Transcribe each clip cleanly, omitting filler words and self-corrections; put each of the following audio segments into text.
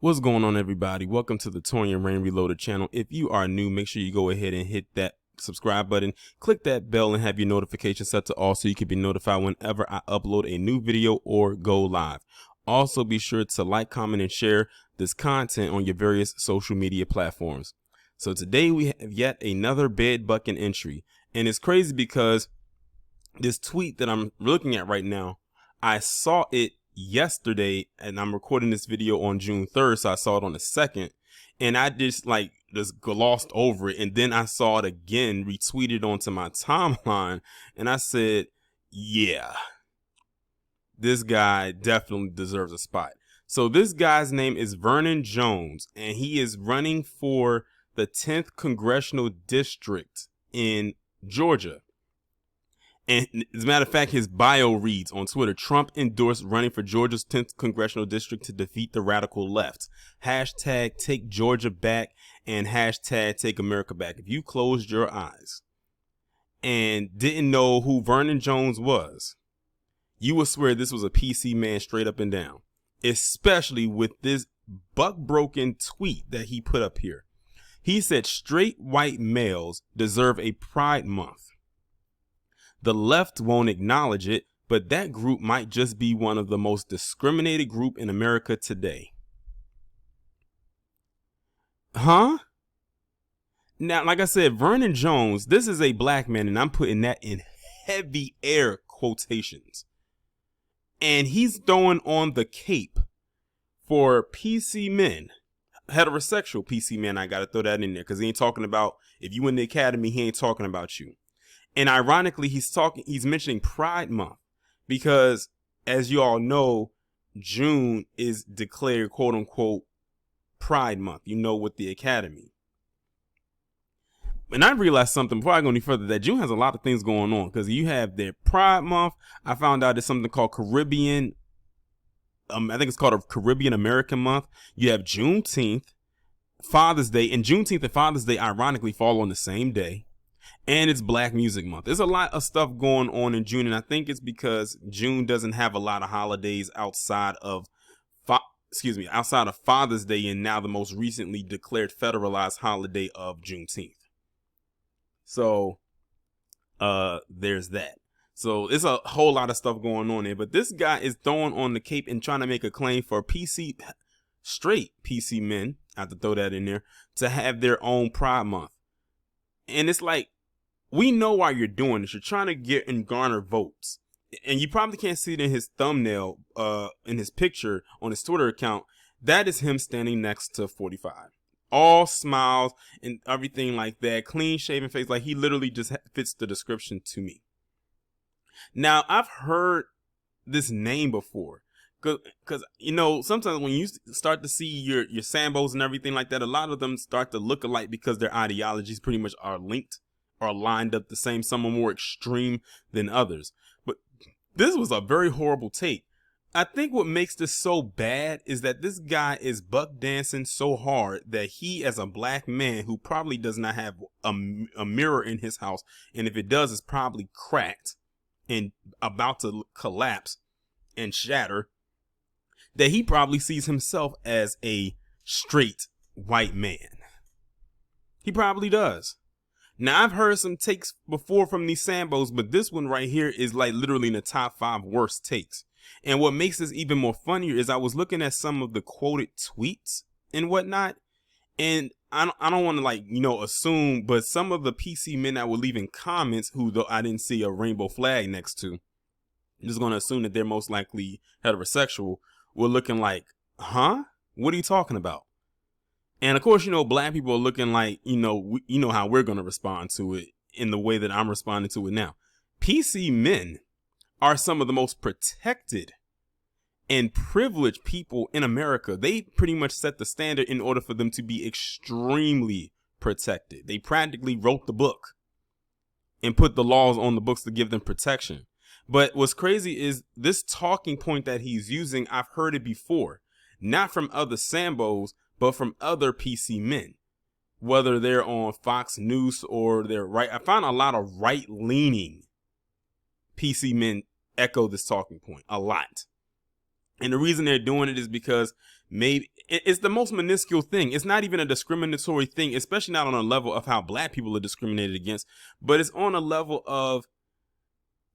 What's going on, everybody? Welcome to the Taurean Reloaded channel. If you are new, make sure you go ahead and hit that subscribe button, click that bell, and have your notifications set to all so you can be notified whenever I upload a new video or go live. Also, be sure to like, comment, and share this content on your various social media platforms. So today we have yet another bed bucking entry, and it's crazy because this tweet that I'm looking at right now, I saw it yesterday, and I'm recording this video on June 3rd, so I saw it on the 2nd, and I just glossed over it, and then I saw it again retweeted onto my timeline, and I said, yeah, this guy definitely deserves a spot. So this guy's name is Vernon Jones, and he is running for the 10th congressional district in Georgia. And as a matter of fact, his bio reads on Twitter: Trump endorsed running for Georgia's 10th congressional district to defeat the radical left. Hashtag take Georgia back and hashtag take America back. If you closed your eyes and didn't know who Vernon Jones was, you would swear this was a PC man straight up and down, especially with this buck broken tweet that he put up here. He said straight white males deserve a Pride Month. The left won't acknowledge it, but that group might just be one of the most discriminated group in America today. Huh? Now, like I said, Vernon Jones, this is a black man, and I'm putting that in heavy air quotations. And he's throwing on the cape for PC men, heterosexual PC men. I got to throw that in there because he ain't talking about, if you in the academy, he ain't talking about you. And ironically, he's mentioning Pride Month because, as you all know, June is declared quote unquote Pride Month, with the academy. And I realized something before I go any further, that June has a lot of things going on because you have their Pride Month. I found out there's something called Caribbean. I think it's called a Caribbean American Month. You have Juneteenth, Father's Day, and Juneteenth and Father's Day ironically fall on the same day. And it's Black Music Month. There's a lot of stuff going on in June, and I think it's because June doesn't have a lot of holidays outside of Father's Day, and now the most recently declared federalized holiday of Juneteenth. So there's that. So it's a whole lot of stuff going on there, but this guy is throwing on the cape and trying to make a claim for straight PC men, I have to throw that in there, to have their own Pride Month. And it's like, we know why you're doing this. You're trying to get and garner votes. And you probably can't see it in his thumbnail, in his picture on his Twitter account. That is him standing next to 45. All smiles and everything like that. Clean shaven face. Like, he literally just fits the description to me. Now, I've heard this name before. Because, sometimes when you start to see your Sambos and everything like that, a lot of them start to look alike because their ideologies pretty much are linked or lined up the same. Some are more extreme than others. But this was a very horrible take. I think what makes this so bad is that this guy is buck dancing so hard that he, as a black man who probably does not have a mirror in his house, and if it does, it's probably cracked and about to collapse and shatter, that he probably sees himself as a straight white man. He probably does. Now, I've heard some takes before from these Sambos, but this one right here is like literally in the top 5 worst takes. And what makes this even more funnier is I was looking at some of the quoted tweets and whatnot, and I don't want to assume, but some of the PC men that were leaving comments, who though I didn't see a rainbow flag next to, I'm just going to assume that they're most likely heterosexual, were looking like, huh? What are you talking about? And of course, black people are looking like, how we're going to respond to it in the way that I'm responding to it now. PC men are some of the most protected and privileged people in America. They pretty much set the standard in order for them to be extremely protected. They practically wrote the book and put the laws on the books to give them protection. But what's crazy is this talking point that he's using, I've heard it before, not from other Sambos, but from other PC men, whether they're on Fox News or they're right. I found a lot of right-leaning PC men echo this talking point a lot. And the reason they're doing it is because maybe it's the most minuscule thing. It's not even a discriminatory thing, especially not on a level of how black people are discriminated against, but it's on a level of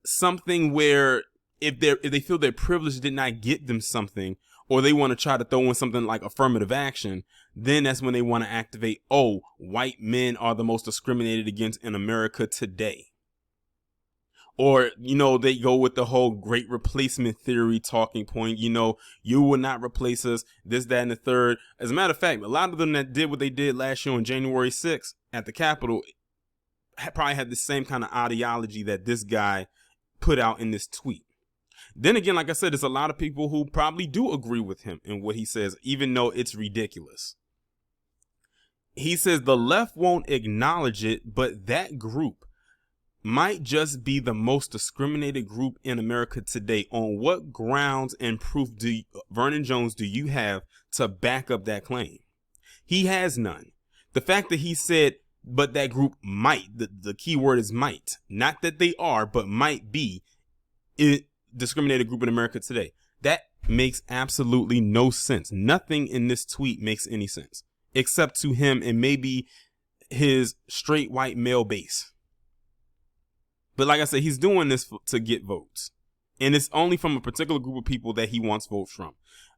something where if they feel their privilege did not get them something, or they want to try to throw in something like affirmative action, then that's when they want to activate, oh, white men are the most discriminated against in America today. Or, they go with the whole great replacement theory talking point. You will not replace us, this, that, and the third. As a matter of fact, a lot of them that did what they did last year on January 6th at the Capitol probably had the same kind of ideology that this guy put out in this tweet. Then again, like I said, there's a lot of people who probably do agree with him in what he says, even though it's ridiculous. He says the left won't acknowledge it, but that group might just be the most discriminated group in America today. On what grounds and proof Vernon Jones, do you have to back up that claim? He has none. The fact that he said, but that group might, the key word is might, not that they are, but might be a discriminated group in America today. That makes absolutely no sense. Nothing in this tweet makes any sense, except to him and maybe his straight white male base. But like I said, he's doing this to get votes. And it's only from a particular group of people that he wants votes from.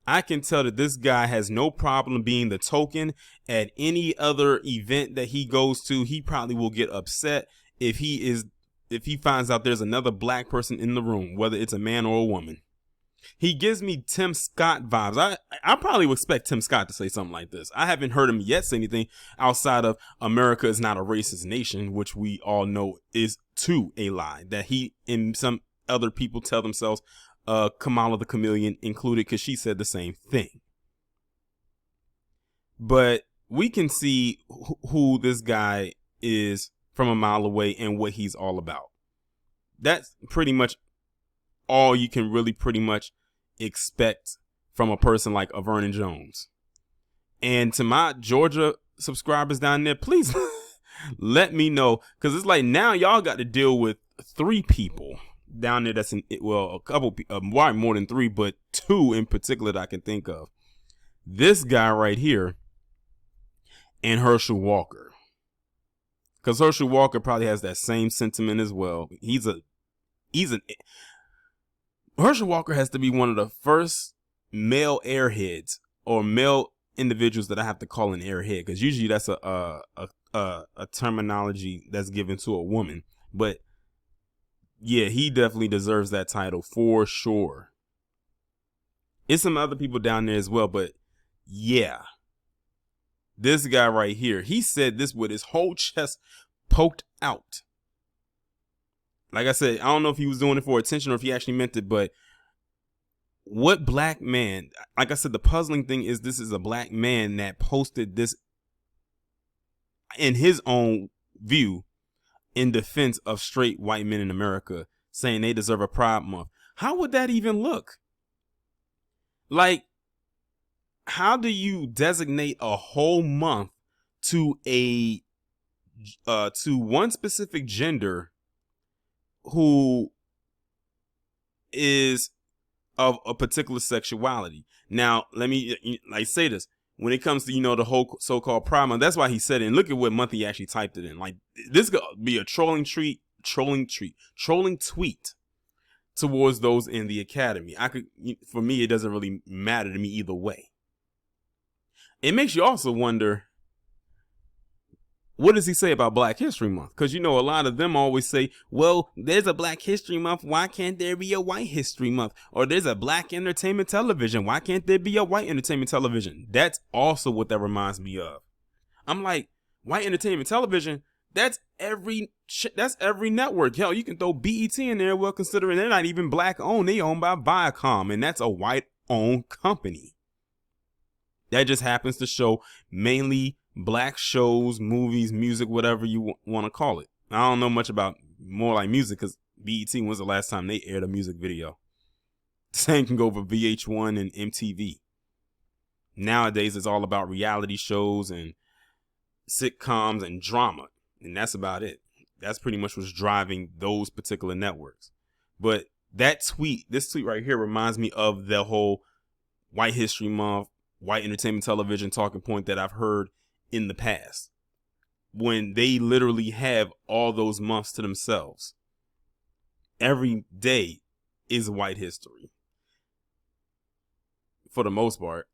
I can tell that this guy has no problem being the token at any other event that he goes to. He probably will get upset if he finds out there's another black person in the room, whether it's a man or a woman. He gives me Tim Scott vibes. I probably would expect Tim Scott to say something like this. I haven't heard him yet say anything outside of America is not a racist nation, which we all know is too a lie that he and some other people tell themselves, Kamala the Chameleon included, because she said the same thing. But we can see who this guy is from a mile away and what he's all about. That's pretty much all you can really pretty much expect from a person like a Vernon Jones. And to my Georgia subscribers down there, please let me know, because it's like now y'all got to deal with 3 people down there that's a couple, why more than 3, but 2 in particular that I can think of. This guy right here and Herschel Walker. Because Herschel Walker probably has that same sentiment as well. Herschel Walker has to be one of the first male airheads or male individuals that I have to call an airhead, because usually that's a terminology that's given to a woman. But yeah, he definitely deserves that title for sure. It's some other people down there as well, but yeah, this guy right here, he said this with his whole chest poked out. Like I said, I don't know if he was doing it for attention or if he actually meant it, but what black man, like I said, the puzzling thing is this is a black man that posted this in his own view in defense of straight white men in America, saying they deserve a Pride Month. How would that even look? Like, how do you designate a whole month to one specific gender who is of a particular sexuality? Now, let me say this. When it comes to, the whole so-called Pride Month, that's why he said it. And look at what month he actually typed it in. Like, this could be a trolling tweet towards those in the academy. For me, it doesn't really matter to me either way. It makes you also wonder, what does he say about Black History Month? Because, a lot of them always say, well, there's a Black History Month. Why can't there be a White History Month? Or there's a Black Entertainment Television. Why can't there be a White Entertainment Television? That's also what that reminds me of. I'm like, White Entertainment Television, that's every network. Hell, you can throw BET in there. Well, considering they're not even Black owned, they owned by Viacom, and that's a white owned company. That just happens to show mainly Black shows, movies, music, whatever you want to call it. I don't know much about more like music, because BET was the last time they aired a music video. The same can go for VH1 and MTV. Nowadays, it's all about reality shows and sitcoms and drama, and that's about it. That's pretty much what's driving those particular networks. But this tweet right here reminds me of the whole White History Month, white entertainment television talking point that I've heard in the past, when they literally have all those months to themselves. Every day is white history for the most part.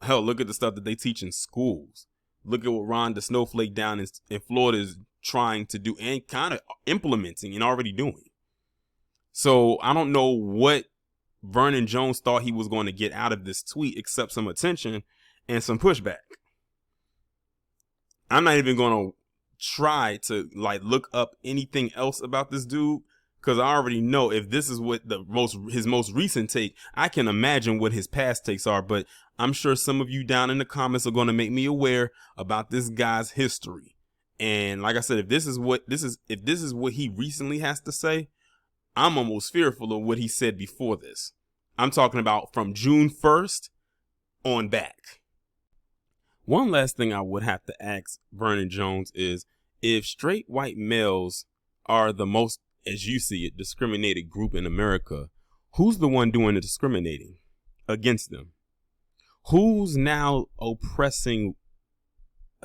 Hell, look at the stuff that they teach in schools. Look at what Ron the Snowflake down in Florida is trying to do and kind of implementing and already doing. So I don't know what Vernon Jones thought he was going to get out of this tweet except some attention and some pushback. I'm not even going to try to like look up anything else about this dude, because I already know if this is what his most recent take, I can imagine what his past takes are. But I'm sure some of you down in the comments are going to make me aware about this guy's history. And like I said, if this is what he recently has to say, I'm almost fearful of what he said before this. I'm talking about from June 1st on back. One last thing I would have to ask Vernon Jones is, if straight white males are the most, as you see it, discriminated group in America, who's the one doing the discriminating against them? Who's now oppressing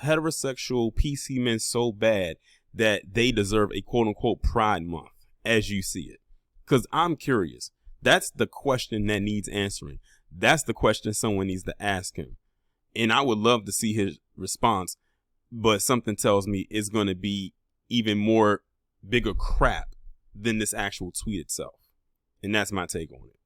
heterosexual PC men so bad that they deserve a quote unquote Pride Month, as you see it? Because I'm curious. That's the question that needs answering. That's the question someone needs to ask him. And I would love to see his response, but something tells me it's going to be even more bigger crap than this actual tweet itself. And that's my take on it.